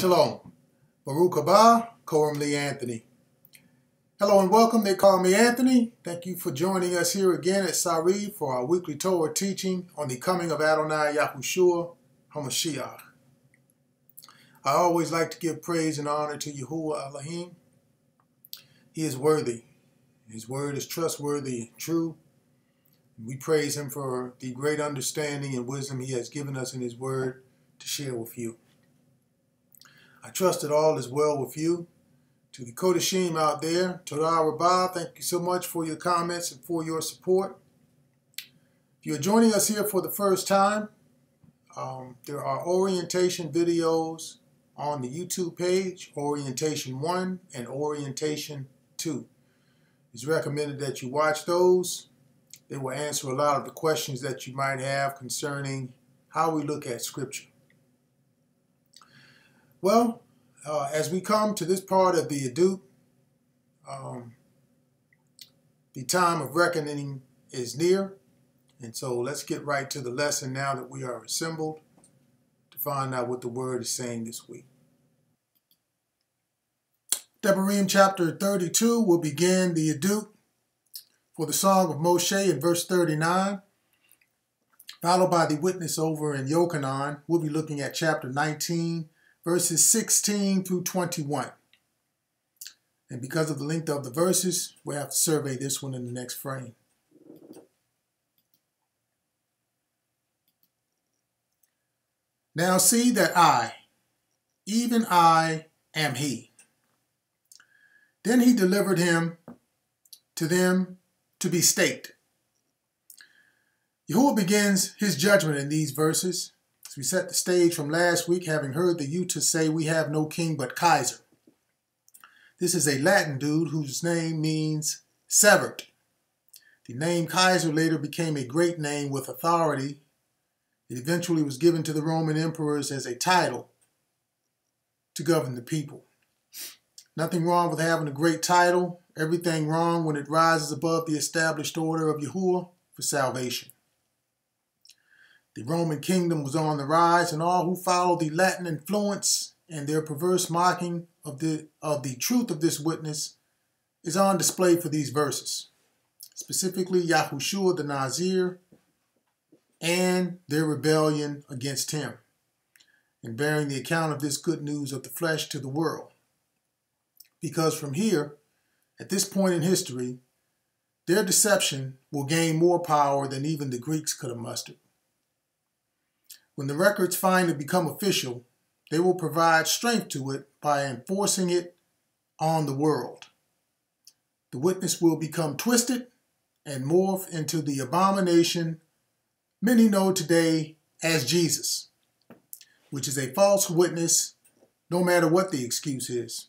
Shalom. Baruch haba, Koram Lee Anthony. Hello and welcome. They call me Anthony. Thank you for joining us here again at Sari for our weekly Torah teaching on the coming of Adonai Yahushua HaMashiach. I always like to give praise and honor to Yahuwah Elohim. He is worthy. His word is trustworthy and true. We praise him for the great understanding and wisdom he has given us in his word to share with you. I trust that all is well with you. To the Kodashim out there, Todah Rabbah, thank you so much for your comments and for your support. If you're joining us here for the first time, there are orientation videos on the YouTube page, Orientation 1 and Orientation 2. It's recommended that you watch those. They will answer a lot of the questions that you might have concerning how we look at Scripture. Well, as we come to this part of the Adut, the time of reckoning is near. And so let's get right to the lesson now that we are assembled to find out what the Word is saying this week. Devarim chapter 32 will begin the Adut for the Song of Mosheh in verse 39, followed by the witness over in Yochanan. We'll be looking at chapter 19, verses 16 through 21. And because of the length of the verses, we'll have to survey this one in the next frame. Now see that I, even I, am he. Then he delivered him to them to be staked. Yahuwah begins his judgment in these verses. As we set the stage from last week, having heard the Utah say, we have no king but Kaiser. This is a Latin dude whose name means severed. The name Kaiser later became a great name with authority. It eventually was given to the Roman emperors as a title to govern the people. Nothing wrong with having a great title. Everything wrong when it rises above the established order of Yahuwah for salvation. The Roman kingdom was on the rise, and all who followed the Latin influence and their perverse mocking of the truth of this witness is on display for these verses, specifically Yahushua the Nazir and their rebellion against him, and bearing the account of this good news of the flesh to the world. Because from here, at this point in history, their deception will gain more power than even the Greeks could have mustered. When the records finally become official, they will provide strength to it by enforcing it on the world. The witness will become twisted and morph into the abomination many know today as Jesus, which is a false witness no matter what the excuse is.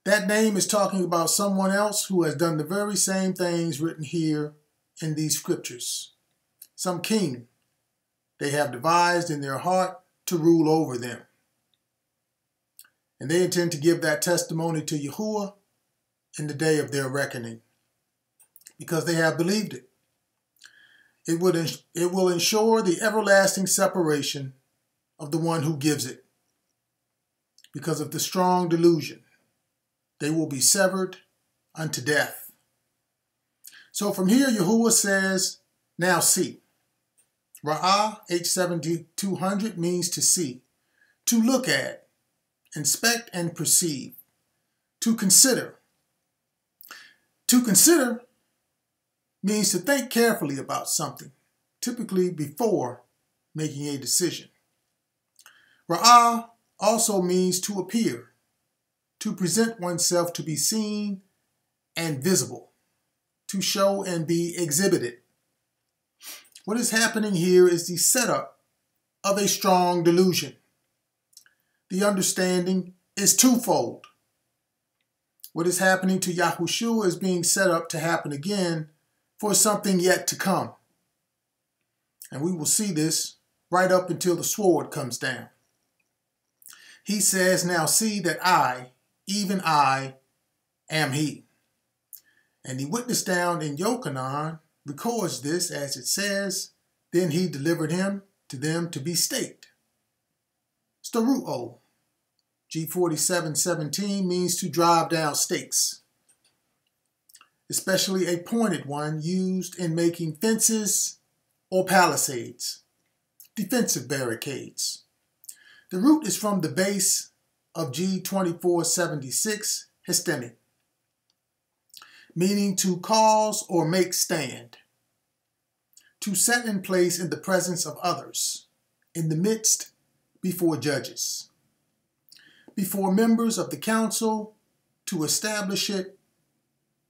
That name is talking about someone else who has done the very same things written here in these scriptures. Some king they have devised in their heart to rule over them. And they intend to give that testimony to Yahuwah in the day of their reckoning, because they have believed it. It will ensure the everlasting separation of the one who gives it. Because of the strong delusion, they will be severed unto death. So from here, Yahuwah says, now see. Ra'ah, H7200, means to see, to look at, inspect and perceive, to consider. To consider means to think carefully about something, typically before making a decision. Ra'ah also means to appear, to present oneself to be seen and visible, to show and be exhibited. What is happening here is the setup of a strong delusion. The understanding is twofold. What is happening to Yahushua is being set up to happen again for something yet to come. And we will see this right up until the sword comes down. He says, now see that I, even I, am he. And the witness down in Yochanan records this as it says, then he delivered him to them to be staked. Staru'o G4717 means to drive down stakes, especially a pointed one used in making fences or palisades, defensive barricades. The root is from the base of G2476 histemic, meaning to cause or make stand, to set in place in the presence of others, in the midst, before judges, before members of the council, to establish it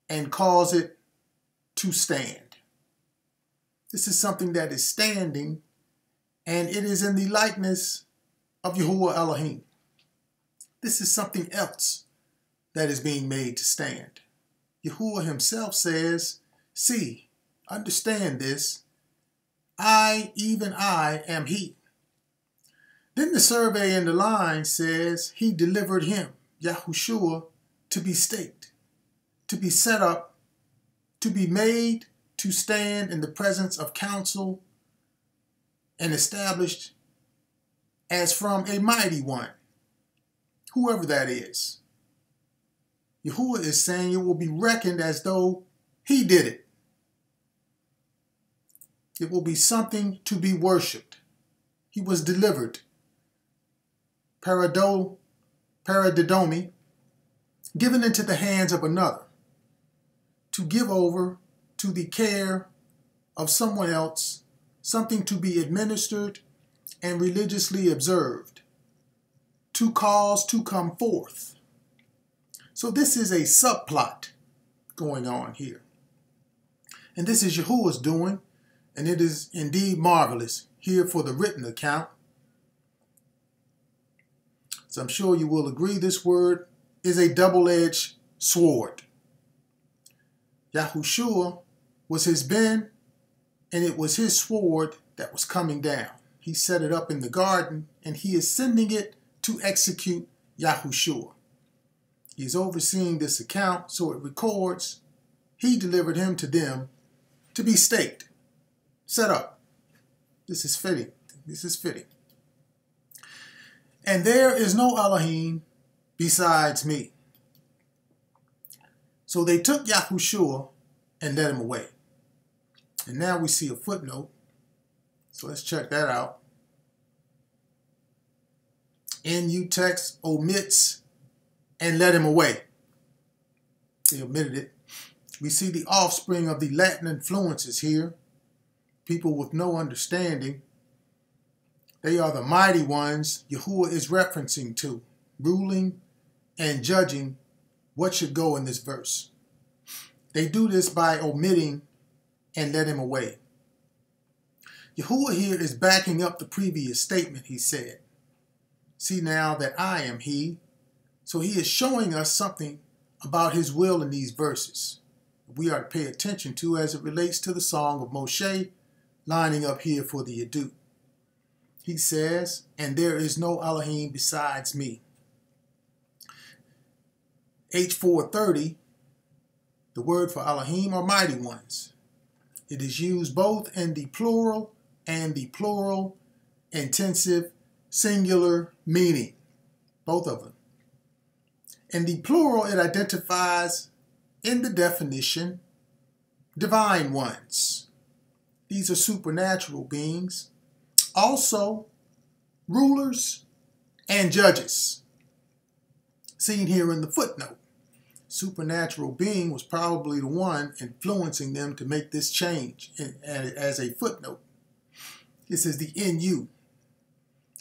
and cause it to stand. This is something that is standing, and it is in the likeness of Yahuwah Elohim. This is something else that is being made to stand. Yahuwah himself says, see, understand this, I, even I, am he. Then the survey in the line says he delivered him, Yahushua, to be staked, to be set up, to be made to stand in the presence of counsel and established as from a mighty one, whoever that is. Yahuwah is saying it will be reckoned as though he did it. It will be something to be worshipped. He was delivered. Paradidomi, given into the hands of another, to give over to the care of someone else, something to be administered and religiously observed, to cause to come forth. So this is a subplot going on here. And this is Yahuwah's doing, and it is indeed marvelous here for the written account. So I'm sure you will agree this word is a double-edged sword. Yahushua was his ben, and it was his sword that was coming down. He set it up in the garden, and he is sending it to execute Yahushua. He is overseeing this account, so it records, he delivered him to them to be staked, set up. This is fitting. This is fitting. And there is no Elohim besides me. So they took Yahushua and led him away. And now we see a footnote. So let's check that out. NU text omits and led him away. They omitted it. We see the offspring of the Latin influences here. People with no understanding. They are the mighty ones Yahuwah is referencing to, ruling and judging what should go in this verse. They do this by omitting and led him away. Yahuwah here is backing up the previous statement he said. See now that I am he. So he is showing us something about his will in these verses we are to pay attention to as it relates to the song of Mosheh lining up here for the Adut. He says, and there is no Elohim besides me. H430, the word for Elohim are mighty ones. It is used both in the plural and the plural intensive singular meaning, both of them. In the plural, it identifies in the definition divine ones. These are supernatural beings. Also, rulers and judges. Seen here in the footnote. Supernatural being was probably the one influencing them to make this change as a footnote. This is the NU.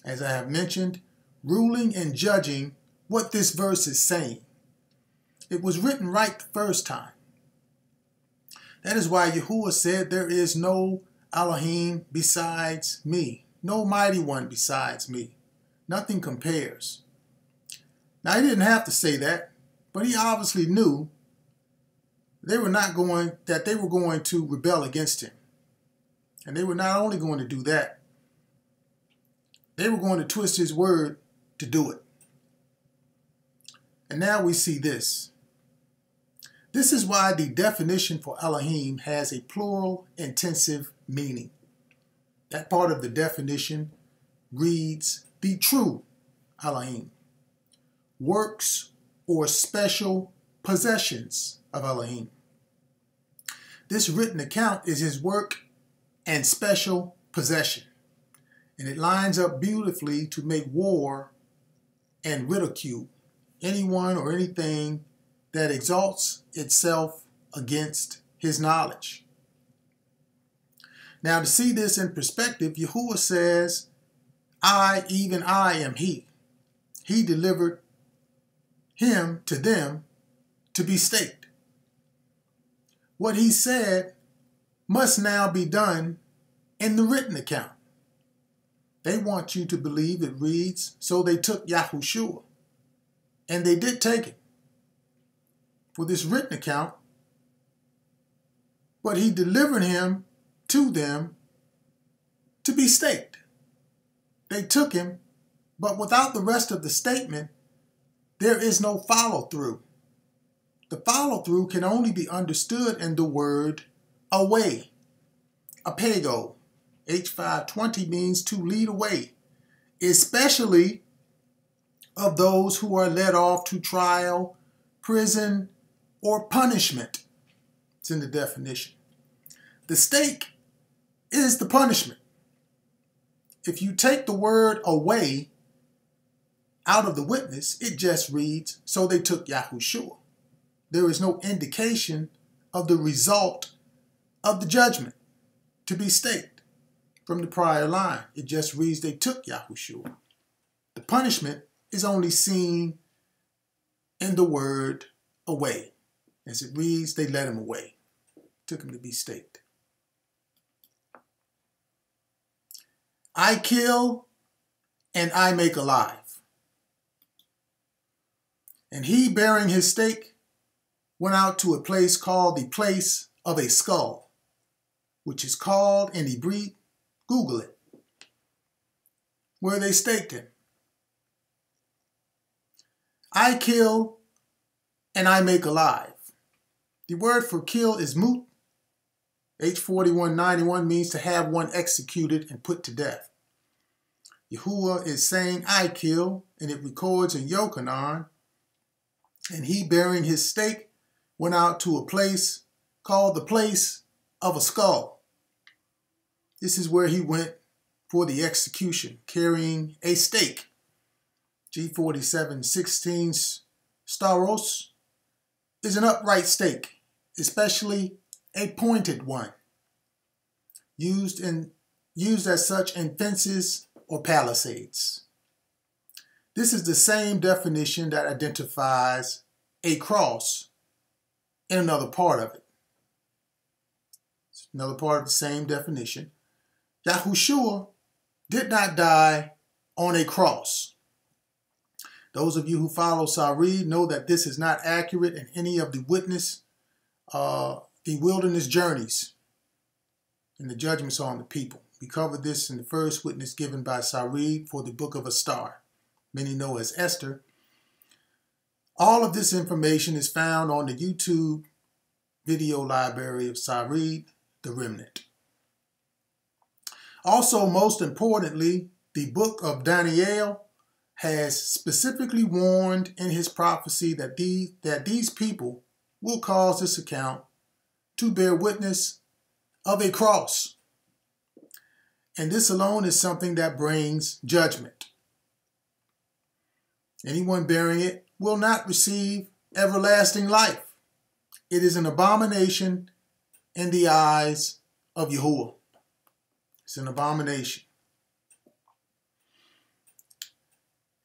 As I have mentioned, ruling and judging what this verse is saying. It was written right the first time. That is why Yahuwah said, there is no Elohim besides me. No mighty one besides me. Nothing compares. Now, he didn't have to say that, but he obviously knew they were going to rebel against him. And they were not only going to do that, they were going to twist his word to do it. And now we see this. This is why the definition for Elohim has a plural intensive meaning. That part of the definition reads, the true Elohim, works or special possessions of Elohim. This written account is his work and special possession, and it lines up beautifully to make war and ridicule anyone or anything that exalts itself against his knowledge. Now, to see this in perspective, Yahuwah says, I, even I, am he. He delivered him to them to be staked. What he said must now be done in the written account. They want you to believe it reads, so they took Yahushua. And they did take him for this written account, but he delivered him to them to be staked. They took him, but without the rest of the statement, there is no follow-through. The follow-through can only be understood in the word away. Apego, H520, means to lead away, especially of those who are led off to trial, prison, or punishment. It's in the definition. The stake is the punishment. If you take the word away out of the witness, it just reads, so they took Yahushua. There is no indication of the result of the judgment to be staked from the prior line. It just reads they took Yahushua. The punishment is only seen in the word away. As it reads, they led him away, took him to be staked. I kill and I make alive. And he, bearing his stake, went out to a place called the place of a skull, which is called in Hebrew, Google it, where they staked him. I kill and I make alive. The word for kill is mut. H4191 means to have one executed and put to death. Yahuwah is saying, I kill, and it records in Yochanan, and he, bearing his stake, went out to a place called the place of a skull. This is where he went for the execution, carrying a stake. G4716 staros is an upright stake, especially a pointed one, used as such in fences or palisades. This is the same definition that identifies a cross in another part of it. It's another part of the same definition. Yahushua did not die on a cross. Those of you who follow Sarid know that this is not accurate in any of the wilderness journeys and the judgments on the people. We covered this in the first witness given by Sarid for the Book of a Star, many know as Esther. All of this information is found on the YouTube video library of Sarid, the Remnant. Also, most importantly, the book of Daniel has specifically warned in his prophecy that these people will cause this account to bear witness of a cross. And this alone is something that brings judgment. Anyone bearing it will not receive everlasting life. It is an abomination in the eyes of Yahuwah. It's an abomination.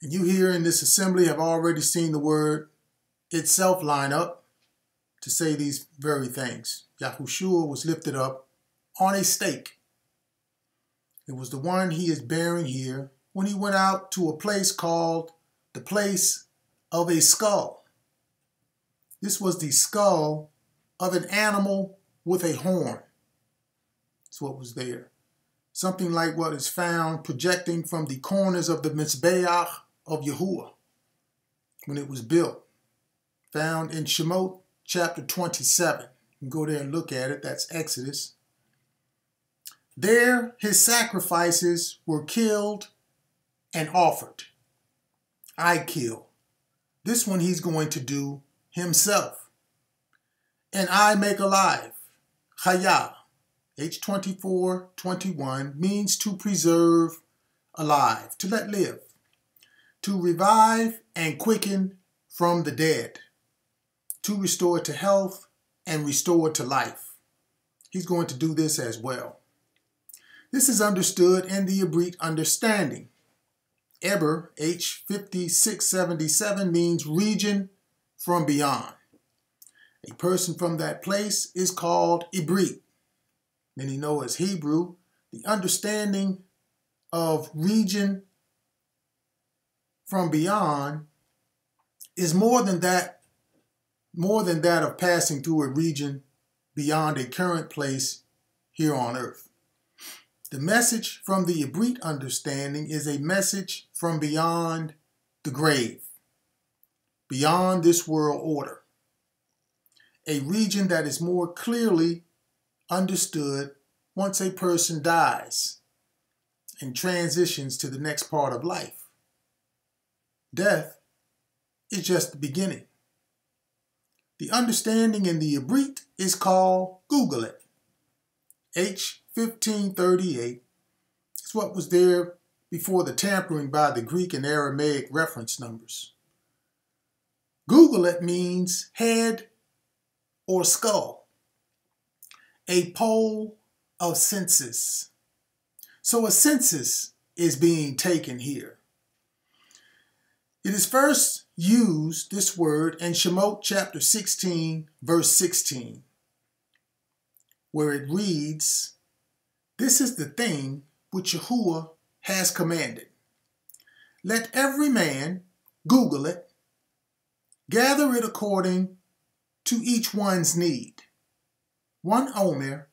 And you here in this assembly have already seen the word itself line up to say these very things. Yahushua was lifted up on a stake. It was the one he is bearing here when he went out to a place called the place of a skull. This was the skull of an animal with a horn. That's what was there. Something like what is found projecting from the corners of the Mizbeach of Yahuwah when it was built. Found in Shemot chapter 27. You can go there and look at it. That's Exodus. There his sacrifices were killed and offered. I kill. This one he's going to do himself. And I make alive. Chaya, H24:21, means to preserve alive, to let live, to revive and quicken from the dead, to restore to health and restore to life. He's going to do this as well. This is understood in the Hebrew understanding. Eber, H5677, means region from beyond. A person from that place is called Hebrew. Many know as Hebrew. The understanding of region from beyond is more than that of passing through a region beyond a current place here on earth. The message from the Hebrew understanding is a message from beyond the grave, beyond this world order. A region that is more clearly understood once a person dies and transitions to the next part of life. Death is just the beginning. The understanding in the Hebrew is called Google it. H1538 is what was there before the tampering by the Greek and Aramaic reference numbers. Google it means head or skull, a poll of census. So a census is being taken here. It is first used, this word, in Shemot chapter 16, verse 16, where it reads, "This is the thing which Yahuwah has commanded. Let every man," Google it, "gather it according to each one's need. 1 omer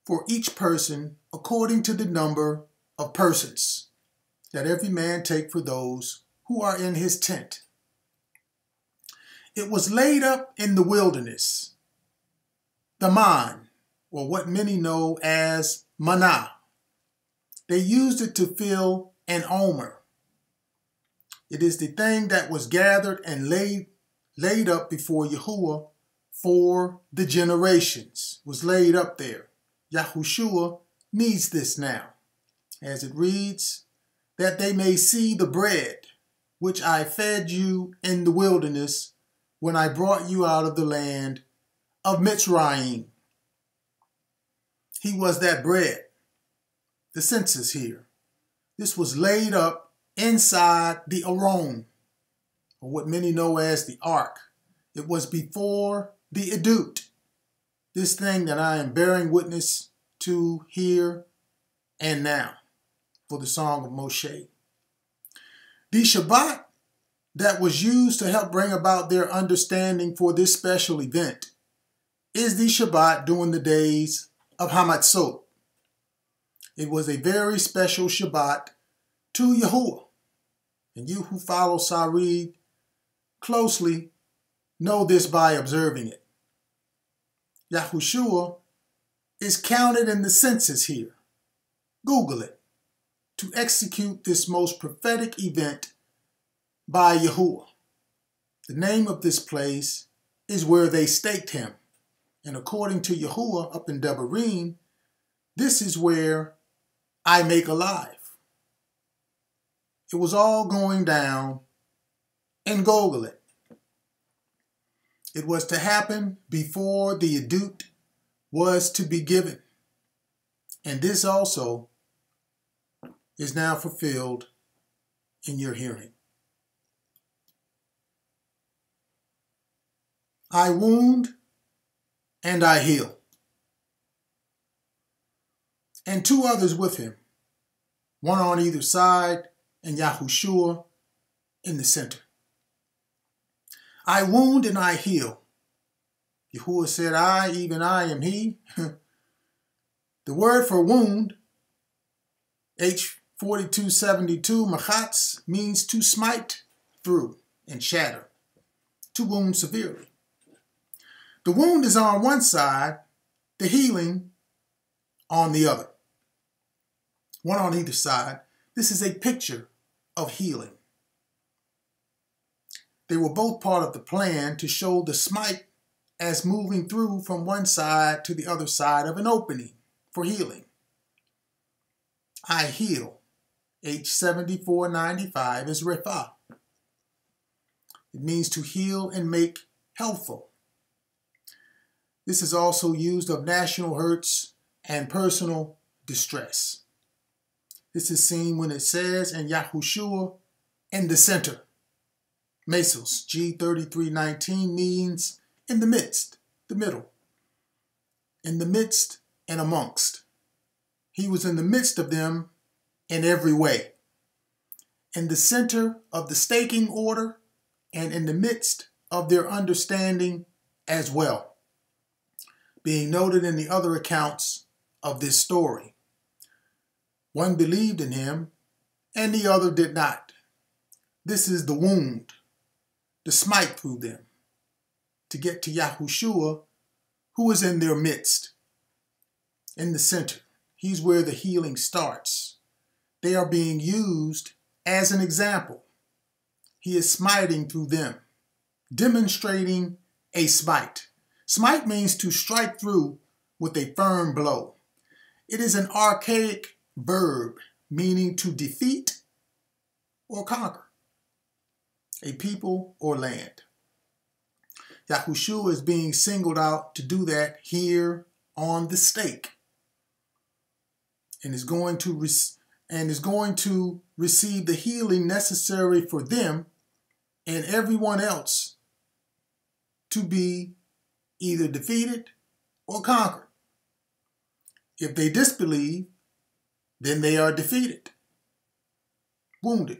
for each person according to the number of persons. Let every man take for those who are in his tent. It was laid up in the wilderness, the man, or what many know as manna. They used it to fill an omer. It is the thing that was gathered and laid up before Yahuwah for the generations, was laid up there. Yahushua needs this now, as it reads, that they may see the bread which I fed you in the wilderness when I brought you out of the land of Mitzrayim. He was that bread. The census here. This was laid up inside the Aron, or what many know as the Ark. It was before the Edut, this thing that I am bearing witness to here and now, for the song of Mosheh. The Shabbat that was used to help bring about their understanding for this special event is the Shabbat during the days of Hamatzot. It was a very special Shabbat to Yahuwah. And you who follow Sarid closely know this by observing it. Yahushua is counted in the census here. Google it. To execute this most prophetic event by Yahuwah. The name of this place is where they staked him. And according to Yahuwah up in Devarim, this is where I make alive. It was all going down in Golgolet. It was to happen before the Edut was to be given. And this also is now fulfilled in your hearing. I wound and I heal. And 2 others with him, one on either side, and Yahushua in the center. I wound and I heal. Yahuwah said, I, even I am he. The word for wound, H4272, machatz, means to smite through and shatter, to wound severely. The wound is on one side, the healing on the other. One on either side. This is a picture of healing. They were both part of the plan to show the smite as moving through from one side to the other side of an opening for healing. I heal, H7495, is Refa. It means to heal and make healthful. This is also used of national hurts and personal distress. This is seen when it says, and Yahushua in the center. Mesos, G3319, means in the midst, the middle. In the midst and amongst. He was in the midst of them in every way. In the center of the staking order and in the midst of their understanding as well, being noted in the other accounts of this story. One believed in him and the other did not. This is the wound, the smite through them, to get to Yahushua, who is in their midst, in the center. He's where the healing starts. They are being used as an example. He is smiting through them, demonstrating a smite. Smite means to strike through with a firm blow. It is an archaic verb meaning to defeat or conquer a people or land. Yahushua is being singled out to do that here on the stake, and is going to receive the healing necessary for them and everyone else to be either defeated or conquered. If they disbelieve, then they are defeated, wounded.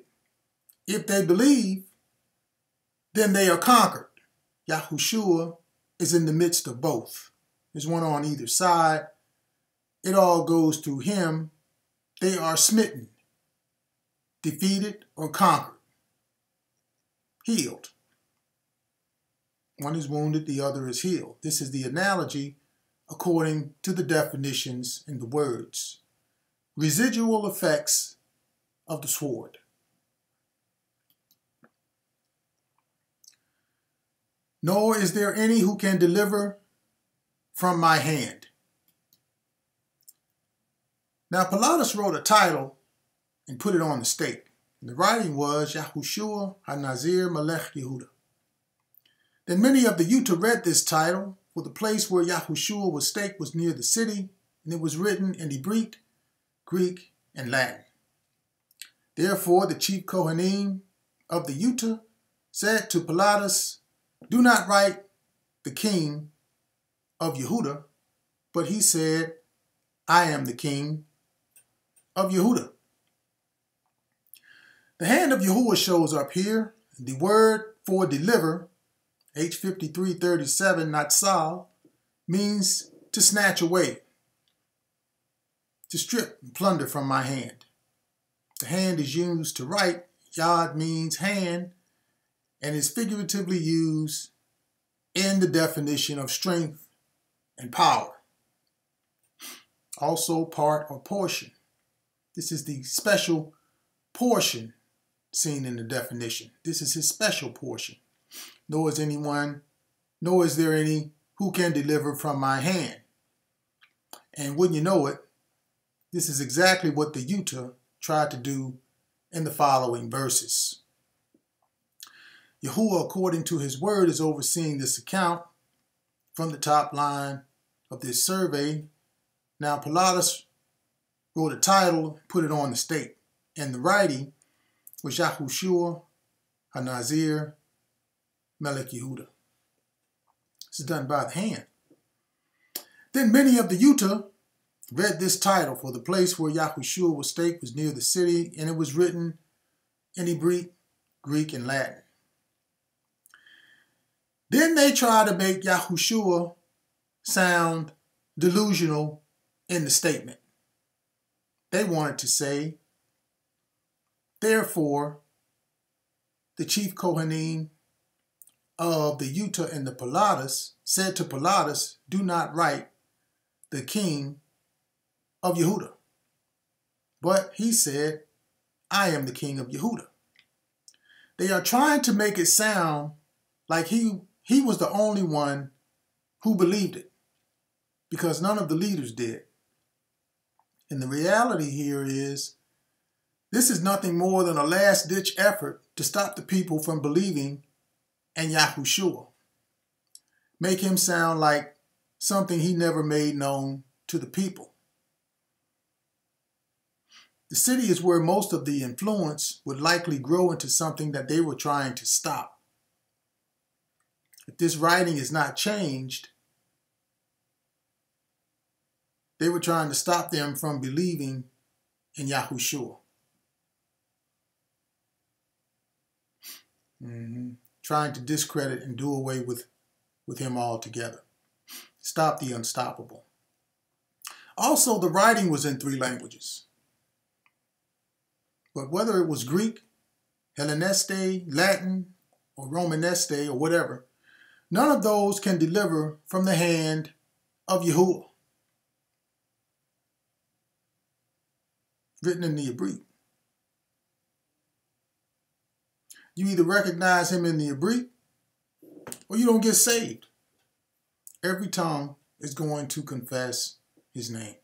If they believe, then they are conquered. Yahushua is in the midst of both. There's one on either side. It all goes through him. They are smitten, defeated, or conquered, healed. One is wounded, the other is healed. This is the analogy according to the definitions in the words. Residual effects of the sword. Nor is there any who can deliver from my hand. Now Pilatus wrote a title and put it on the stake. And the writing was Yahushua HaNazir Melech Yehuda. Then many of the Utah read this title, for the place where Yahushua was staked was near the city, and it was written in Hebrew, Greek, and Latin. Therefore the chief Kohanim of the Utah said to Pilatus, do not write the king of Yehuda, but he said, I am the king of Yehuda. The hand of Yahuwah shows up here. The word for deliver, H5337, natsal, means to snatch away, to strip and plunder from my hand. The hand is used to write. Yad means hand, and is figuratively used in the definition of strength and power. Also part or portion. This is the special portion seen in the definition. This is his special portion. Nor is there any who can deliver from my hand. And wouldn't you know it, this is exactly what the Utah tried to do in the following verses. Yahuwah, according to his word, is overseeing this account from the top line of this survey. Now Pilatus wrote a title, put it on the stake, and the writing was Yahushua HaNazir Melech Yehuda. This is done by the hand. Then many of the Utah read this title, for the place where Yahushua was staked was near the city, and it was written in Hebrew, Greek, and Latin. Then they tried to make Yahushua sound delusional in the statement. They wanted to say, therefore, the chief Kohanim of the Utah and the Pilatus said to Pilatus, do not write the king of Yehuda. But he said, I am the king of Yehuda. They are trying to make it sound like he was the only one who believed it, because none of the leaders did. And the reality here is, this is nothing more than a last-ditch effort to stop the people from believing in Yahushua. Make him sound like something he never made known to the people. The city is where most of the influence would likely grow into something that they were trying to stop. If this writing is not changed, they were trying to stop them from believing in Yahushua. Trying to discredit and do away with him altogether. Stop the unstoppable. Also, the writing was in 3 languages. But whether it was Greek, Helleniste, Latin, or Romaneste, or whatever, none of those can deliver from the hand of Yahuwah. Written in the Hebrew. You either recognize him in the Hebrew, or you don't get saved. Every tongue is going to confess his name.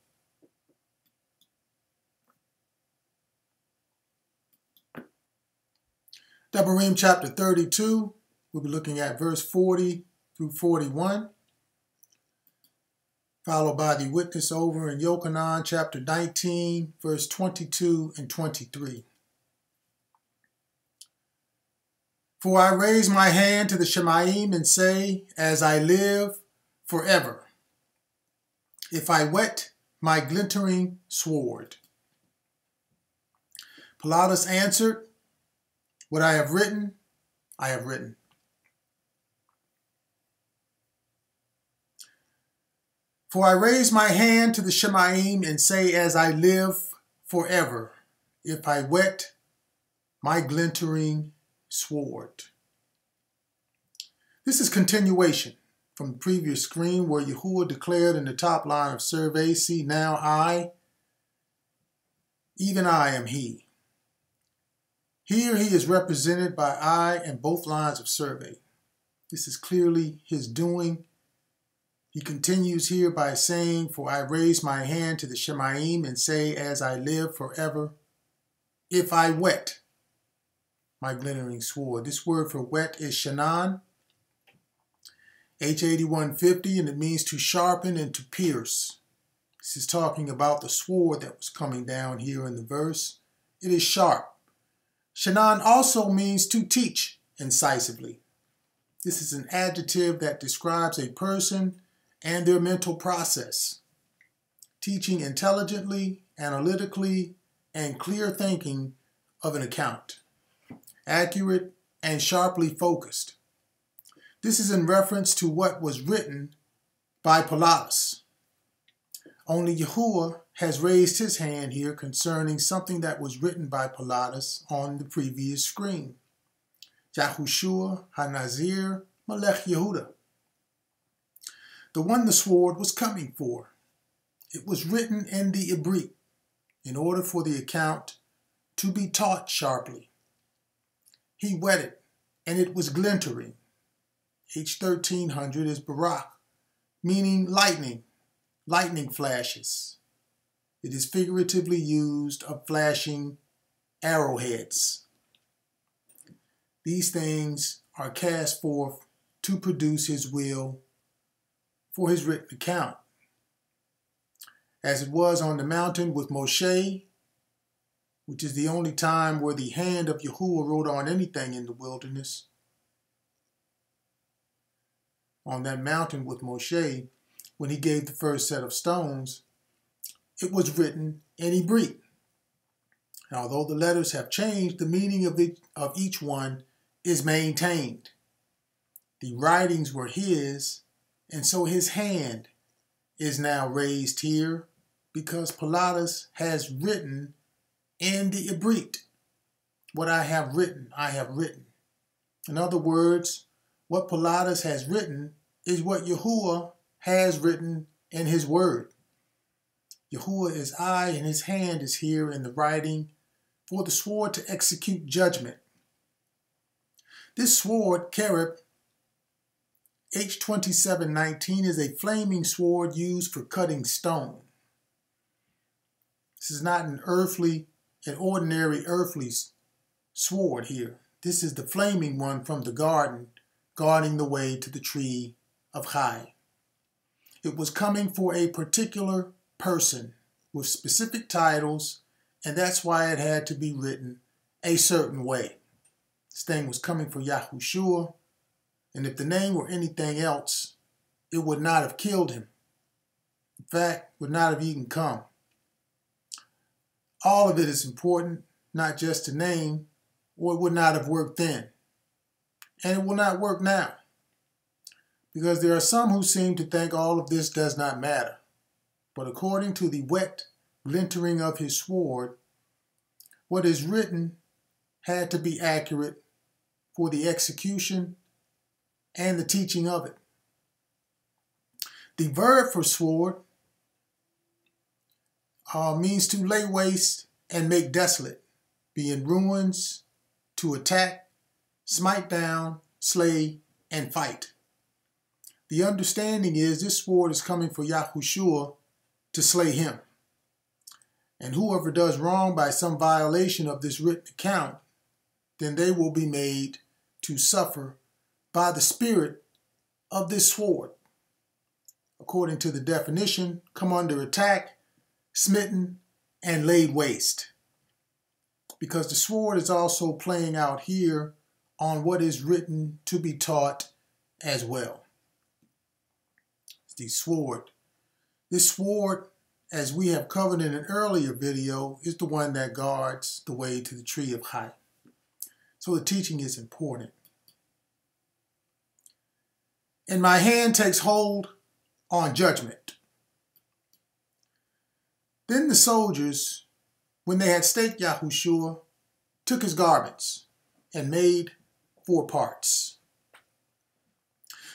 Devarim chapter 32, we'll be looking at verse 40 through 41. Followed by the witness over in Yochanan chapter 19, verse 22 and 23. For I raise my hand to the Shemaim and say, as I live forever, if I whet my glittering sword. Pilatus answered, what I have written, I have written. For I raise my hand to the Shemaim and say, as I live forever, if I whet my glittering sword. This is continuation from the previous screen where Yahuwah declared in the top line of survey, see now I, even I am he. Here he is represented by I in both lines of survey. This is clearly his doing. He continues here by saying, for I raise my hand to the Shemaim and say, as I live forever, if I whet my glittering sword. This word for whet is shanan, H8150, and it means to sharpen and to pierce. This is talking about the sword that was coming down here in the verse. It is sharp. Shanan also means to teach incisively. This is an adjective that describes a person and their mental process. Teaching intelligently, analytically, and clear thinking of an account. Accurate and sharply focused. This is in reference to what was written by Pilatus. Only Yahuwah has raised his hand here concerning something that was written by Pilatus on the previous screen. Yahushua HaNazir Melech Yehuda. The one the sword was coming for. It was written in the Hebrew in order for the account to be taught sharply. He whetted, and it was glittering. H1300 is Barak, meaning lightning, lightning flashes. It is figuratively used of flashing arrowheads. These things are cast forth to produce his will for his written account. As it was on the mountain with Mosheh, which is the only time where the hand of Yahuwah wrote on anything in the wilderness. On that mountain with Mosheh, when he gave the first set of stones, it was written in Hebrew. And although the letters have changed, the meaning of each one is maintained. The writings were his, and so his hand is now raised here because Pilatus has written in the Hebrew. What I have written, I have written. In other words, what Pilatus has written is what Yahuwah has written in his word. Yahuwah is I, and his hand is here in the writing for the sword to execute judgment. This sword, Kerib H2719, is a flaming sword used for cutting stone. This is not an ordinary earthly sword here. This is the flaming one from the garden, guarding the way to the tree of Chai. It was coming for a particular person with specific titles, and that's why it had to be written a certain way. This thing was coming for Yahushua, and if the name were anything else, it would not have killed him. In fact, would not have even come. All of it is important, not just the name, or it would not have worked then. And it will not work now. Because there are some who seem to think all of this does not matter. But according to the wet glintering of his sword, what is written had to be accurate for the execution and the teaching of it. The verb for sword means to lay waste and make desolate, be in ruins, to attack, smite down, slay, and fight. The understanding is this sword is coming for Yahushua to slay him. And whoever does wrong by some violation of this written account, then they will be made to suffer by the spirit of this sword. According to the definition, come under attack, smitten, and laid waste. Because the sword is also playing out here on what is written to be taught as well. The sword. This sword, as we have covered in an earlier video, is the one that guards the way to the tree of Chai. So the teaching is important. And my hand takes hold on judgment. Then the soldiers, when they had staked Yahushua, took his garments and made 4 parts.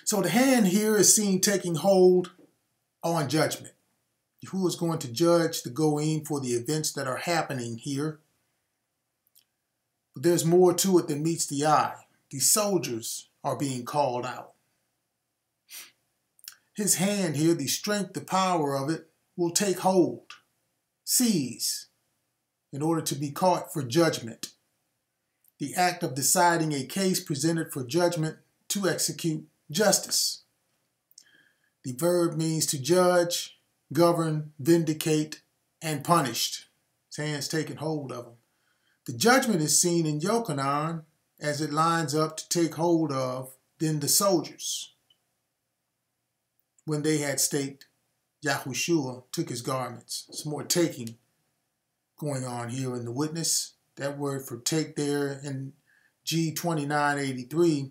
So the hand here is seen taking hold on judgment. Who is going to judge the Goyim for the events that are happening here? But there's more to it than meets the eye. The soldiers are being called out. His hand here, the strength, the power of it, will take hold, seize, in order to be caught for judgment. The act of deciding a case presented for judgment to execute justice. The verb means to judge, govern, vindicate, and punished. His hand's taking hold of him. The judgment is seen in Yochanan as it lines up to take hold of then the soldiers. When they had staked Yahushua, took his garments. Some more taking going on here in the witness. That word for take there in G2983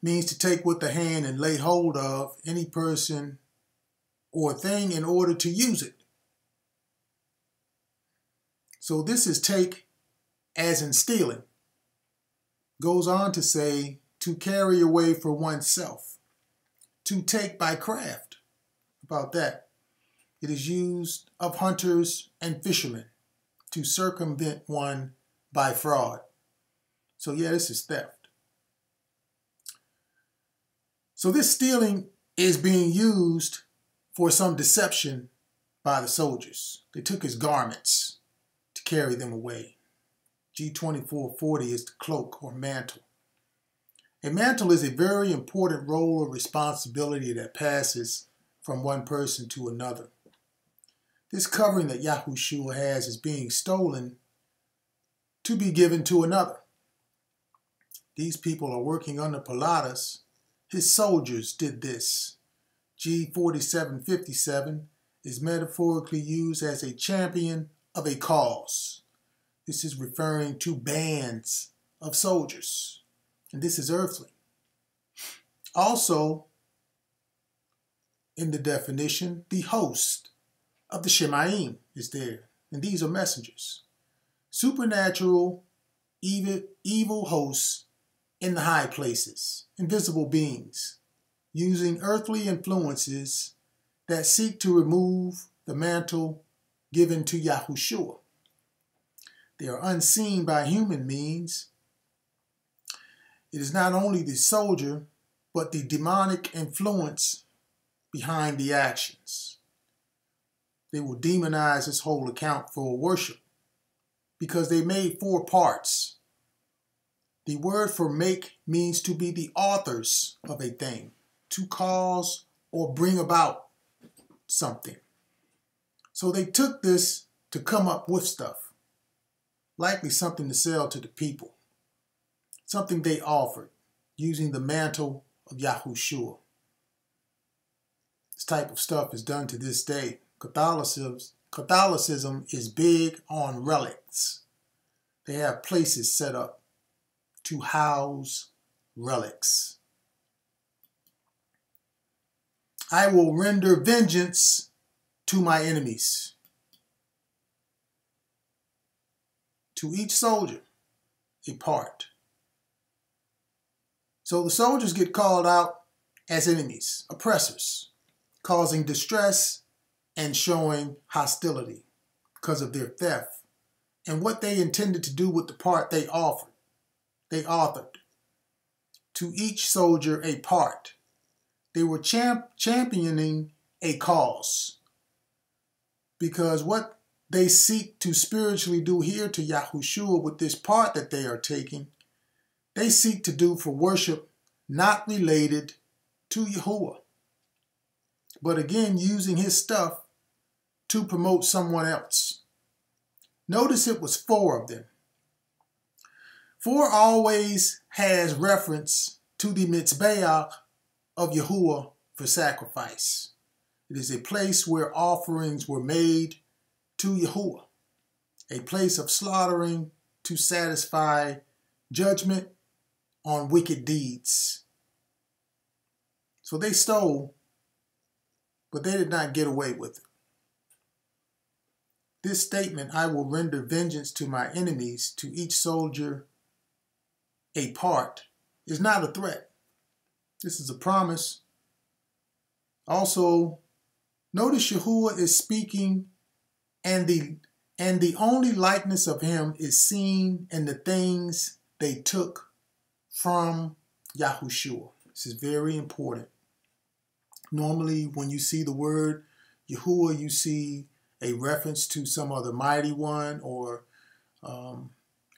means to take with the hand and lay hold of any person or thing in order to use it. So this is take as in stealing. Goes on to say to carry away for oneself, to take by craft. About that. It is used of hunters and fishermen to circumvent one by fraud. So yeah, this is theft. So this stealing is being used for some deception by the soldiers. They took his garments to carry them away. G2440 is the cloak or mantle. A mantle is a very important role or responsibility that passes from one person to another. This covering that Yahushua has is being stolen to be given to another. These people are working under Pilatus. His soldiers did this. G4757 is metaphorically used as a champion of a cause. This is referring to bands of soldiers. And this is earthly. Also, in the definition, the host of the Shemaim is there. And these are messengers. Supernatural, evil hosts in the high places, invisible beings, using earthly influences that seek to remove the mantle given to Yahushua. They are unseen by human means, It is not only the soldier, but the demonic influence behind the actions. They will demonize this whole account for worship because they made 4 parts. The word for make means to be the authors of a thing, to cause or bring about something. So they took this to come up with stuff, likely something to sell to the people, something they offered using the mantle of Yahushua. This type of stuff is done to this day. Catholicism is big on relics. They have places set up to house relics. I will render vengeance to my enemies. To each soldier, a part. So the soldiers get called out as enemies, oppressors, causing distress and showing hostility because of their theft and what they intended to do with the part they offered. They authored. To each soldier a part. They were championing a cause. Because what they seek to spiritually do here to Yahushua with this part that they are taking, they seek to do for worship not related to Yahuwah. But again, using his stuff to promote someone else. Notice it was 4 of them. 4 always has reference to the Mitzbeach of Yahuwah for sacrifice. It is a place where offerings were made to Yahuwah, a place of slaughtering to satisfy judgment on wicked deeds. So they stole, but they did not get away with it. This statement, I will render vengeance to my enemies, to each soldier a part, is not a threat. This is a promise. Also, notice Yahuwah is speaking, and the only likeness of him is seen in the things they took from Yahushua. This is very important. Normally, when you see the word Yahuwah, you see a reference to some other mighty one, or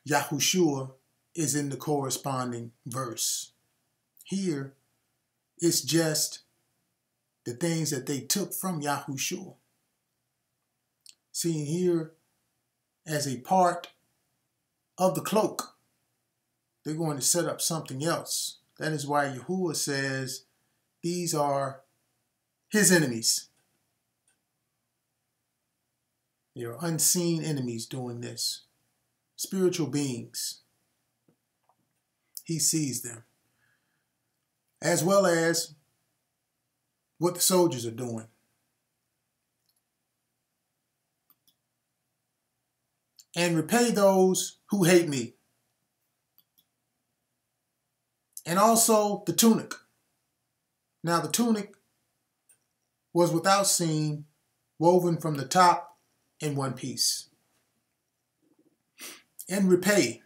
Yahushua is in the corresponding verse. Here, it's just the things that they took from Yahushua. Seen here as a part of the cloak. They're going to set up something else. That is why Yahuwah says these are his enemies. They are unseen enemies doing this. Spiritual beings. He sees them. As well as what the soldiers are doing. And repay those who hate me. And also the tunic. Now the tunic was without seam, woven from the top in one piece. And repay,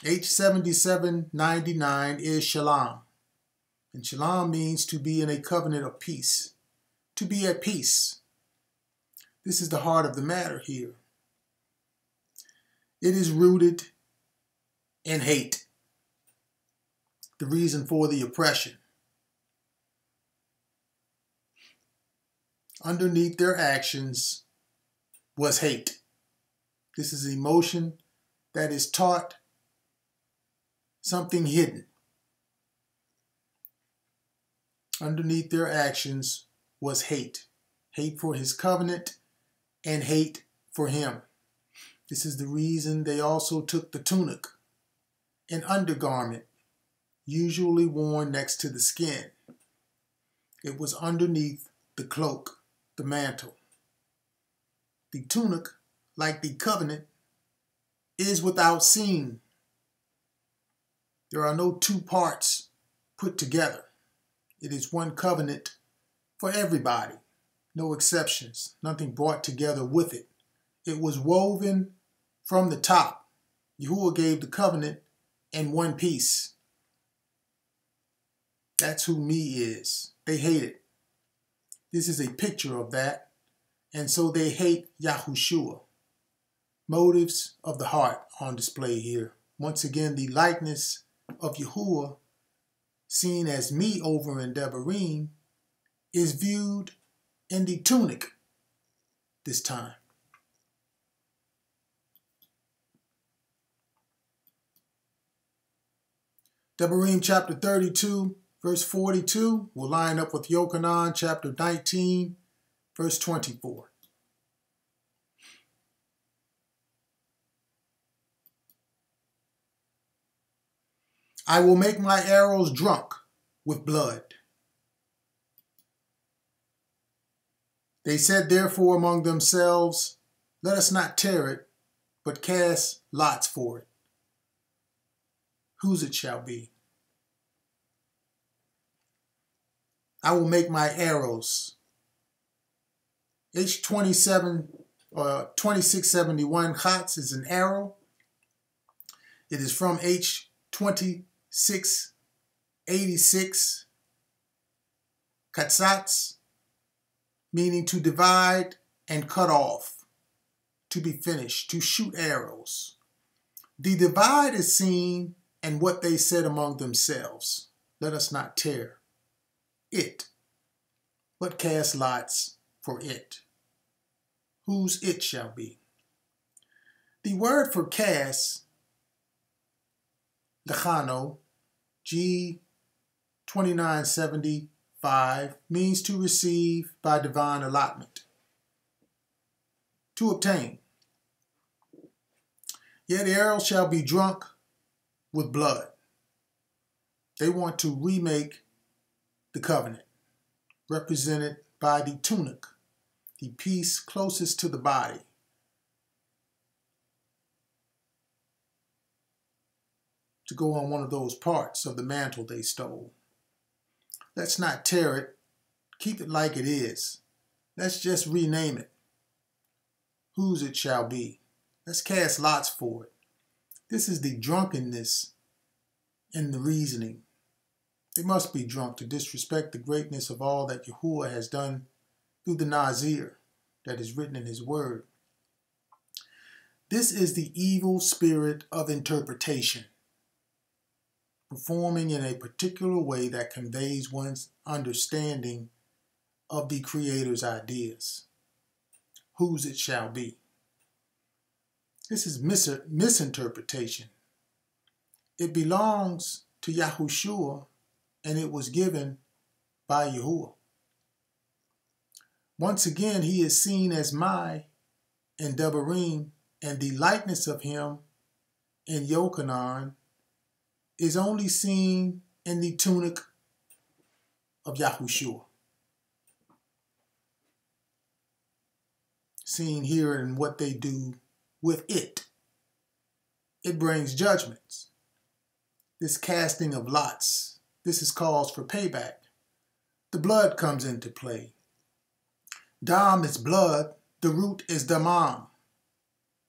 H7799 is shalom. And shalom means to be in a covenant of peace, to be at peace. This is the heart of the matter here. It is rooted in hate, the reason for the oppression. Underneath their actions was hate. This is emotion that is taught, something hidden. Underneath their actions was hate. Hate for his covenant and hate for him. This is the reason they also took the tunic, an undergarment, usually worn next to the skin. It was underneath the cloak, the mantle. The tunic, like the covenant, is without seam. There are no 2 parts put together. It is one covenant for everybody. No exceptions. Nothing brought together with it. It was woven from the top. Yahuwah gave the covenant in one piece. That's who me is. They hate it. This is a picture of that. And so they hate Yahushua. Motives of the heart on display here. Once again, the likeness of Yahuwah, seen as me over in Devarim, is viewed in the tunic this time. Devarim chapter 32, verse 42 will line up with Yochanan chapter 19, verse 24. I will make my arrows drunk with blood. They said therefore among themselves, let us not tear it, but cast lots for it. Whose it shall be. I will make my arrows. H27 or 2671 Chatz is an arrow. It is from H2686 Katzatz, meaning to divide and cut off, to be finished, to shoot arrows. The divide is seen in what they said among themselves. Let us not tear it, but cast lots for it. Whose it shall be. The word for cast, lechano, G2975, means to receive by divine allotment, to obtain. Yet the arrow shall be drunk with blood. They want to remake the covenant, represented by the tunic, the piece closest to the body. To go on one of those parts of the mantle they stole. Let's not tear it. Keep it like it is. Let's just rename it. Whose it shall be. Let's cast lots for it. This is the drunkenness in the reasoning. They must be drunk to disrespect the greatness of all that Yahuwah has done through the Nazir that is written in his word. This is the evil spirit of interpretation, performing in a particular way that conveys one's understanding of the Creator's ideas. Whose it shall be. This is misinterpretation. It belongs to Yahushua, and it was given by Yahuwah. Once again, he is seen as my in Devarim, and the likeness of him in Yochanan is only seen in the tunic of Yahushua. Seen here in what they do with it. It brings judgments. This casting of lots, this is cause for payback. The blood comes into play. Dam is blood, the root is damam.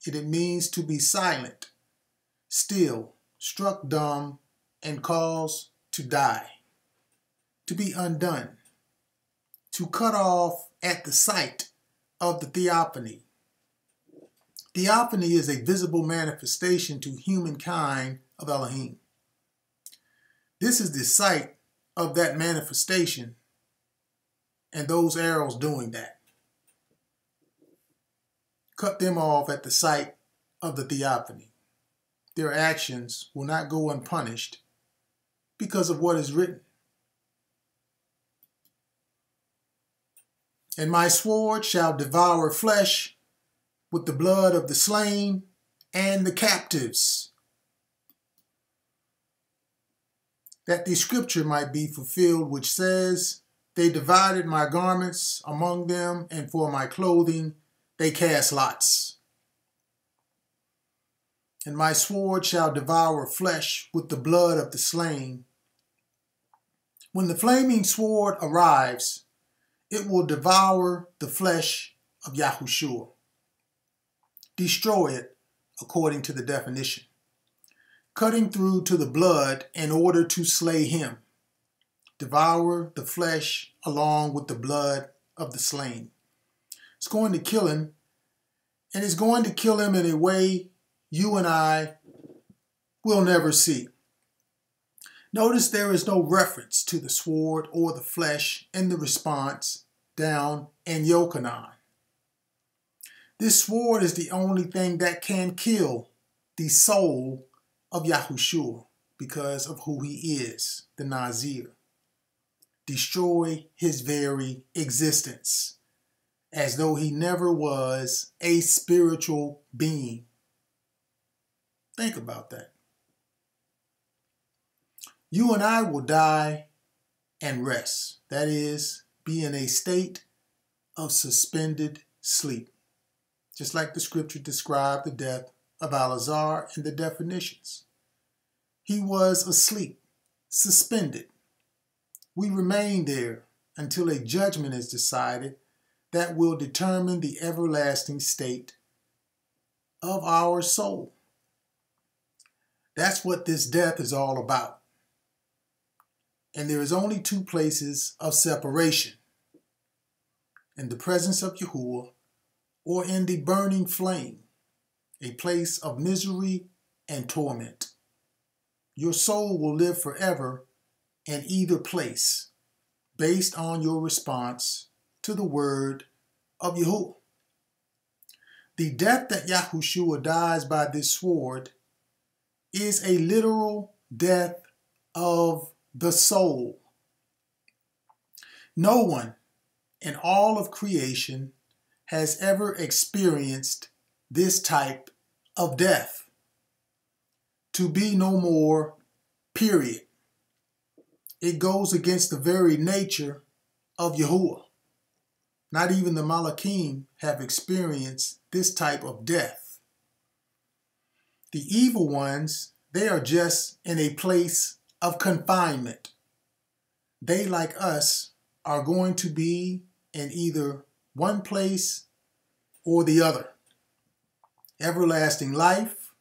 It means to be silent, still, struck dumb, and caused to die, to be undone, to cut off at the sight of the theophany. Theophany is a visible manifestation to humankind of Elohim. This is the sight of that manifestation and those arrows doing that. Cut them off at the sight of the theophany. Their actions will not go unpunished because of what is written. And my sword shall devour flesh with the blood of the slain and the captives, that the scripture might be fulfilled, which says, they divided my garments among them, and for my clothing they cast lots. And my sword shall devour flesh with the blood of the slain. When the flaming sword arrives, it will devour the flesh of Yahushua. Destroy it according to the definition. Cutting through to the blood in order to slay him. devour the flesh along with the blood of the slain. It's going to kill him, and it's going to kill him in a way you and I will never see. Notice there is no reference to the sword or the flesh in the response down in Yochanan. This sword is the only thing that can kill the soul of Yahushua because of who he is, the Nazir. Destroy his very existence, as though he never was a spiritual being. Think about that. You and I will die and rest. That is, be in a state of suspended sleep. Just like the scripture described the death of Alazar in the definitions. He was asleep, suspended. We remain there until a judgment is decided that will determine the everlasting state of our soul. That's what this death is all about. And there is only two places of separation: in the presence of Yahuwah or in the burning flame, a place of misery and torment. Your soul will live forever in either place, based on your response to the word of Yahuwah. The death that Yahushua dies by this sword is a literal death of the soul. No one in all of creation has ever experienced this type of death. To be no more, period. It goes against the very nature of Yahuwah. Not even the Malachim have experienced this type of death. The evil ones, they are just in a place of confinement. They, like us, are going to be in either one place or the other. Everlasting life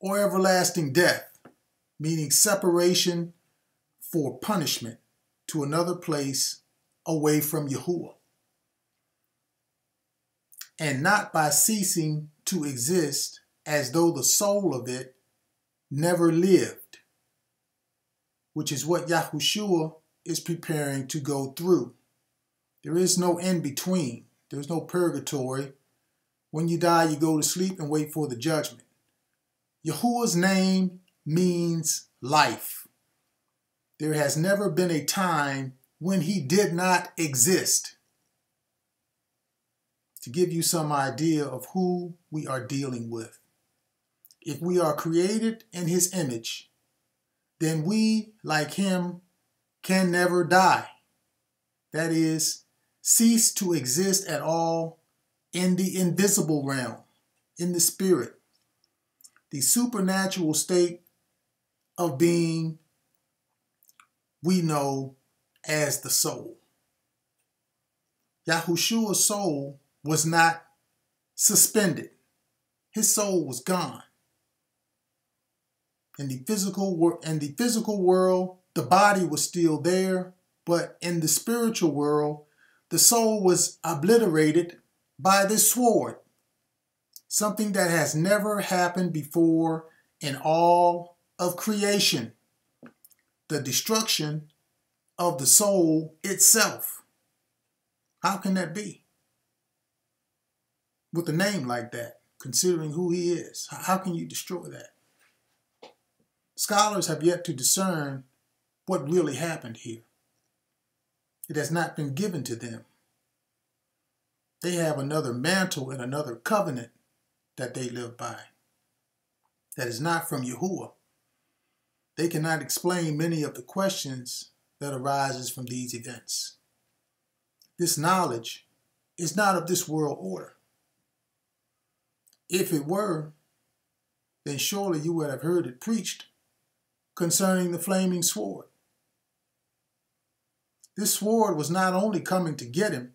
or everlasting death, meaning separation for punishment to another place away from Yahuwah. And not by ceasing to exist as though the soul of it never lived, which is what Yahushua is preparing to go through. There is no in-between. There's no purgatory. When you die, you go to sleep and wait for the judgment. Yahuwah's name means life. There has never been a time when he did not exist. To give you some idea of who we are dealing with. If we are created in his image, then we, like him, can never die. That is, cease to exist at all in the invisible realm, in the spirit, the supernatural state of being we know as the soul. Yahushua's soul was not suspended. His soul was gone. In the physical world, the body was still there, but in the spiritual world, the soul was obliterated by this sword. Something that has never happened before in all of creation. The destruction of the soul itself. How can that be? With a name like that, considering who he is, how can you destroy that? Scholars have yet to discern what really happened here. It has not been given to them. They have another mantle and another covenant that they live by. That is not from Yahuwah. They cannot explain many of the questions that arises from these events. This knowledge is not of this world order. If it were, then surely you would have heard it preached concerning the flaming sword. This sword was not only coming to get him,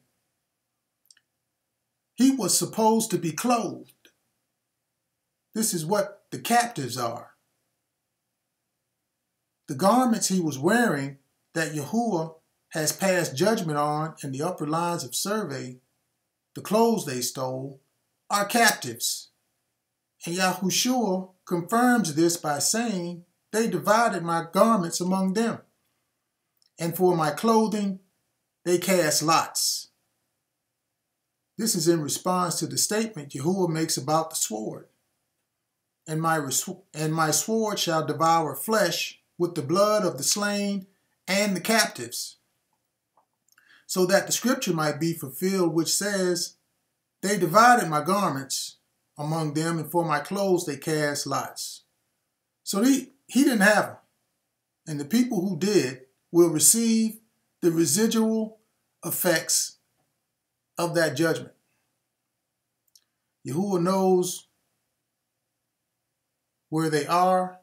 he was supposed to be clothed. This is what the captives are. The garments he was wearing that Yahuwah has passed judgment on in the upper lines of survey, the clothes they stole, are captives. And Yahushua confirms this by saying, they divided my garments among them, and for my clothing they cast lots. This is in response to the statement Yahuwah makes about the sword. And my sword shall devour flesh with the blood of the slain and the captives, so that the scripture might be fulfilled, which says, they divided my garments among them, and for my clothes they cast lots. So he didn't have them. And the people who did will receive the residual effects of that judgment. Yahuwah knows where they are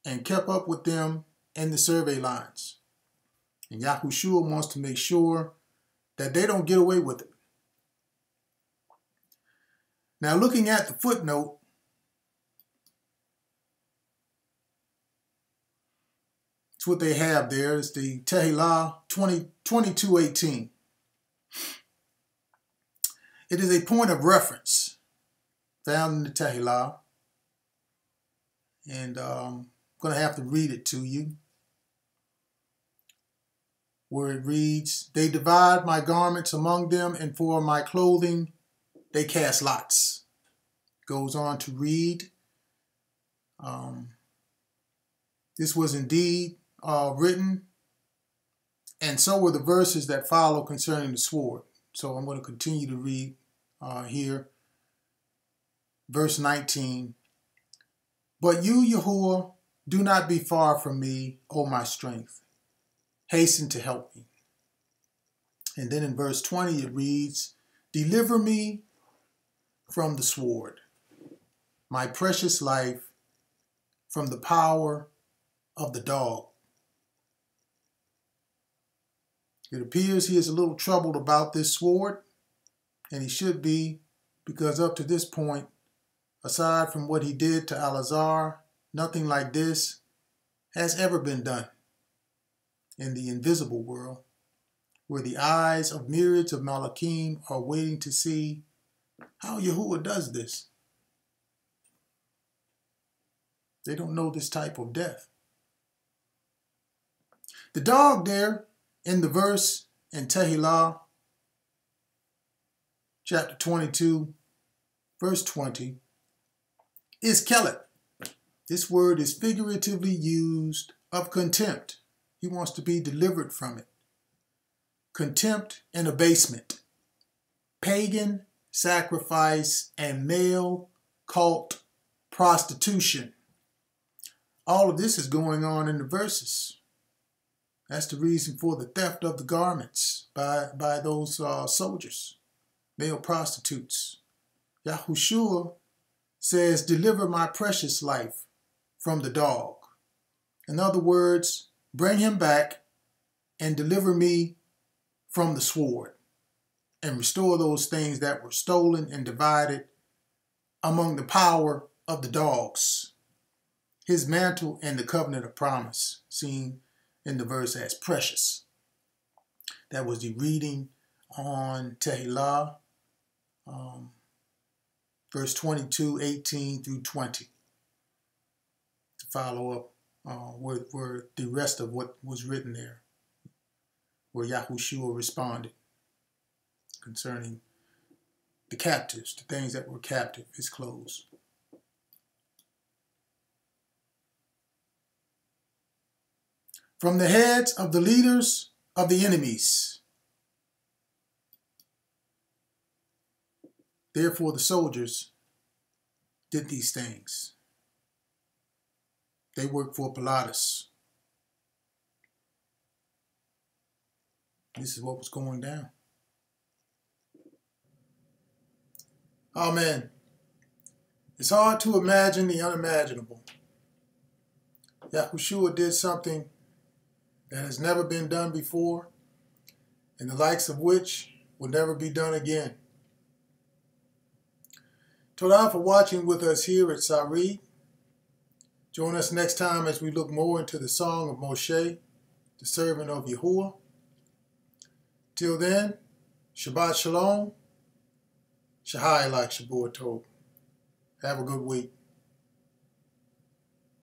and kept up with them in the survey lines. And Yahushua wants to make sure that they don't get away with it. Now, looking at the footnote, it's what they have there. It's the Tehillah 22:18. It is a point of reference found in the Tehillah. And I'm going to have to read it to you, where it reads, they divide my garments among them, and for my clothing they cast lots. Goes on to read, this was indeed written, and so were the verses that follow concerning the sword. So I'm going to continue to read here. Verse 19. But you, Yahuwah, do not be far from me, O my strength. Hasten to help me. And then in verse 20 it reads, deliver me from the sword, my precious life from the power of the dog. It appears he is a little troubled about this sword, and he should be, because up to this point, aside from what he did to Alazar, nothing like this has ever been done in the invisible world, where the eyes of myriads of Malachim are waiting to see how Yahuwah does this. They don't know this type of death. The dog there in the verse in Tehillah, chapter 22, verse 20, is Kelet. This word is figuratively used of contempt. He wants to be delivered from it. Contempt and abasement, pagan sacrifice, and male cult prostitution. All of this is going on in the verses. That's the reason for the theft of the garments by those soldiers, male prostitutes. Yahushua says, deliver my precious life from the dog. In other words, bring him back and deliver me from the sword, and restore those things that were stolen and divided among the power of the dogs. His mantle and the covenant of promise, seen in the verse as precious. That was the reading on Tehillah, verse 22, 18 through 20. To follow up where the rest of what was written there, where Yahushua responded concerning the captives, the things that were captive, his clothes. From the heads of the leaders of the enemies. Therefore the soldiers did these things. They worked for Pilatus. This is what was going down. Oh man, it's hard to imagine the unimaginable. Yahushua did something that has never been done before, and the likes of which will never be done again. Todah for watching with us here at Sarid. Join us next time as we look more into the Song of Mosheh the servant of Yahuwah. Till then, Shabbat Shalom. Shahai like Shabbat told. Have a good week.